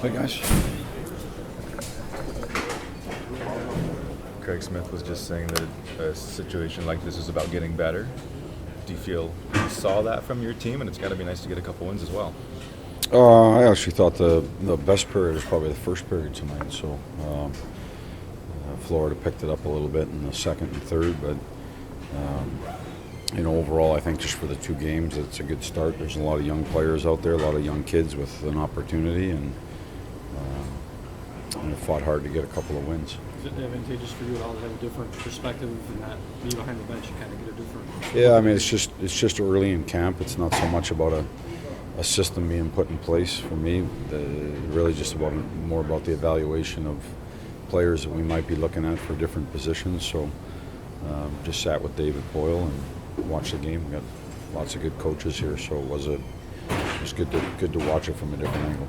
Hi, guys. Craig Smith was just saying that a situation like this is about getting better. Do you feel you saw that from your team, and it's got to be nice to get a couple wins as well? I actually thought the best period was probably the first period tonight. So Florida picked it up a little bit in the second and third, but overall, I think just for the two games, it's a good start. There's a lot of young players out there, a lot of young kids with an opportunity, and fought hard to get a couple of wins. Is it advantageous for you at all to have a different perspective and not be behind the bench and kind of get a different? Yeah, I mean, it's just early in camp. It's not so much about a system being put in place for me. Really just more about the evaluation of players that we might be looking at for different positions. So just sat with David Boyle and watched the game. We got lots of good coaches here, so it was good to watch it from a different angle.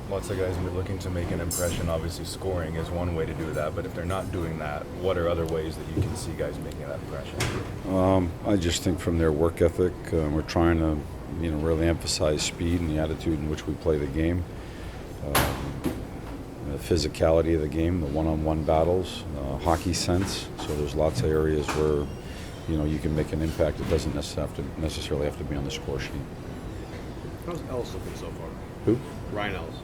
Lots of guys will be looking to make an impression. Obviously, scoring is one way to do that, but if they're not doing that, what are other ways that you can see guys making that impression? I just think from their work ethic, we're trying to really emphasize speed and the attitude in which we play the game, the physicality of the game, the one-on-one battles, hockey sense. So there's lots of areas where you can make an impact. It doesn't necessarily have to be on the score sheet. How's Ellis looking so far? Who? Ryan Ellis.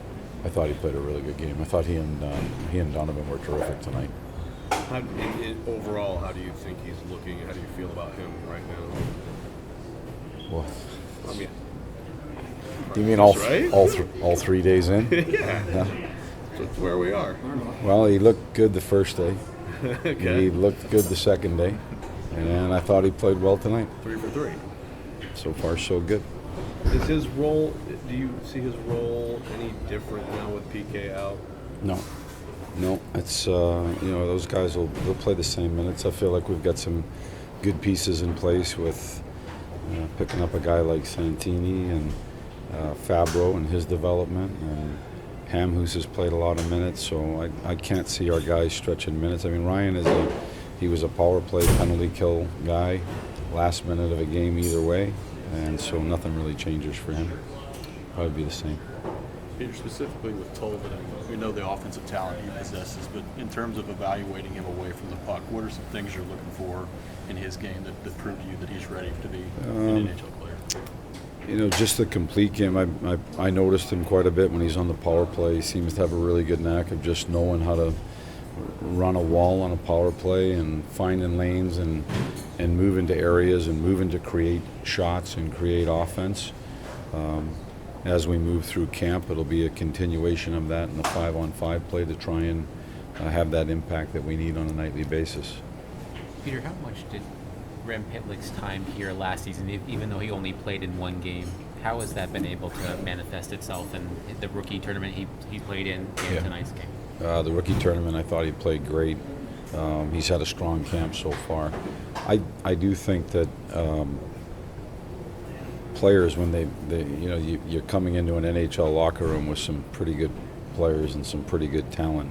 I thought he played a really good game. I thought he and Donovan were terrific tonight. Overall, how do you think he's looking? How do you feel about him right now? Well, I mean, do you mean right? all 3 days in? Yeah. That's where we are. Well, he looked good the first day. Okay. He looked good the second day, and I thought he played well tonight. 3 for 3. So far, so good. Is his role? Do you see his role any different now with PK out? No. It's those guys they'll play the same minutes. I feel like we've got some good pieces in place with picking up a guy like Santini and Fabro and his development, and Hamhuis has played a lot of minutes. So I can't see our guys stretching minutes. I mean, Ryan he was a power play penalty kill guy, last minute of a game either way. And so nothing really changes for him. Probably be the same. Peter, specifically with Tolbert, we know the offensive talent he possesses, but in terms of evaluating him away from the puck, what are some things you're looking for in his game that prove to you that he's ready to be an NHL player? Just the complete game. I noticed him quite a bit when he's on the power play. He seems to have a really good knack of just knowing how to run a wall on a power play and finding lanes and move into areas and move into create shots and create offense. As we move through camp, it'll be a continuation of that in the 5-on-5 play to try and have that impact that we need on a nightly basis. Peter, how much did Rem Pitlick's time here last season, even though he only played in one game, how has that been able to manifest itself in the rookie tournament he played in tonight's game? The rookie tournament, I thought he played great. He's had a strong camp so far. I do think that players, when you're coming into an NHL locker room with some pretty good players and some pretty good talent,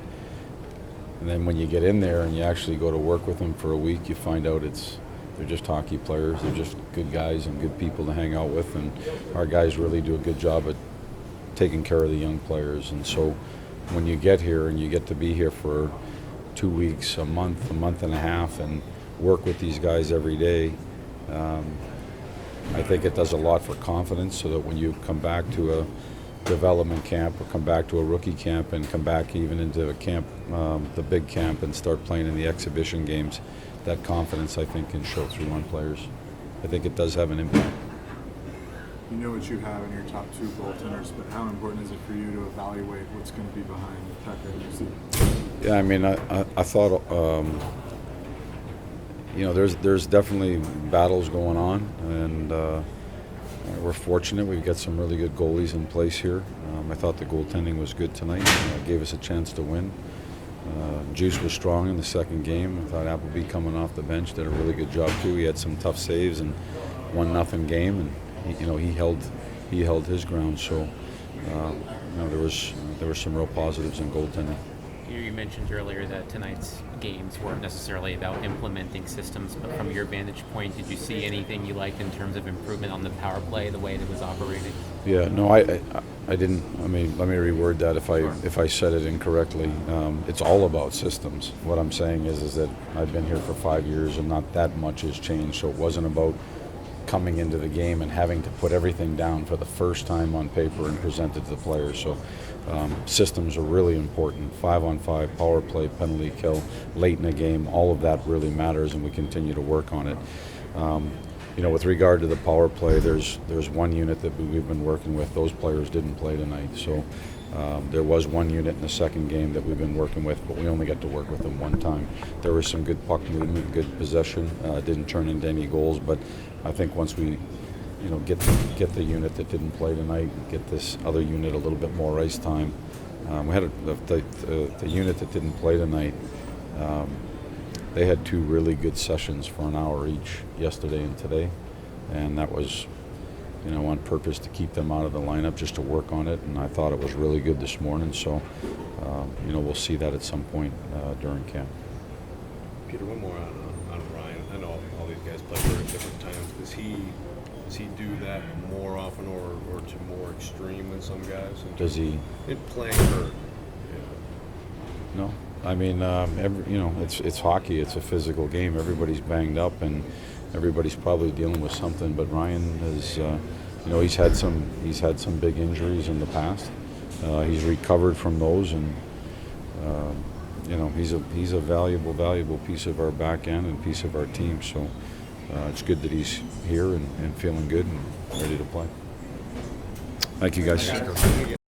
and then when you get in there and you actually go to work with them for a week, you find out they're just hockey players. They're just good guys and good people to hang out with, and our guys really do a good job at taking care of the young players. And so when you get here and you get to be here for 2 weeks, a month and a half, and work with these guys every day, I think it does a lot for confidence, so that when you come back to a development camp or come back to a rookie camp and come back even into a camp, the big camp, and start playing in the exhibition games, that confidence, I think, can show through on players. I think it does have an impact. You know what you have in your top two goaltenders, but how important is it for you to evaluate what's going to be behind Tucker and Lucy? Yeah, I mean, I thought, there's definitely battles going on, and we're fortunate. We've got some really good goalies in place here. I thought the goaltending was good tonight. Gave us a chance to win. Juice was strong in the second game. I thought Appleby, coming off the bench, did a really good job too. He had some tough saves and 1-0 game, and he held his ground. So there were some real positives in goaltending. You mentioned earlier that tonight's games weren't necessarily about implementing systems, but from your vantage point, did you see anything you liked in terms of improvement on the power play, the way that it was operating? Yeah, no, I didn't. I mean, let me reword that if I said it incorrectly. It's all about systems. What I'm saying is that I've been here for 5 years and not that much has changed. So it wasn't about coming into the game and having to put everything down for the first time on paper and present it to the players. So systems are really important. 5-on-5, power play, penalty kill, late in a game, all of that really matters, and we continue to work on it. You know, with regard to the power play, there's one unit that we've been working with. Those players didn't play tonight, so there was one unit in the second game that we've been working with, but we only got to work with them one time. There was some good puck movement, good possession. Didn't turn into any goals, but I think once we, you know, get the unit that didn't play tonight, get this other unit a little bit more ice time. We had the unit that didn't play tonight. They had 2 really good sessions for an hour each, yesterday and today, and that was, you know, on purpose to keep them out of the lineup, just to work on it. And I thought it was really good this morning. So, you know, we'll see that at some point during camp. Peter, one more on Ryan. I know all these guys play for different times. Does he do that more often or to more extreme than some guys? Does he? In playing hurt. Yeah. No. I mean, you know, it's hockey. It's a physical game. Everybody's banged up, and everybody's probably dealing with something. But Ryan is, you know, he's had some big injuries in the past. He's recovered from those, and you know, he's a valuable piece of our back end and piece of our team. So it's good that he's here and feeling good and ready to play. Thank you, guys.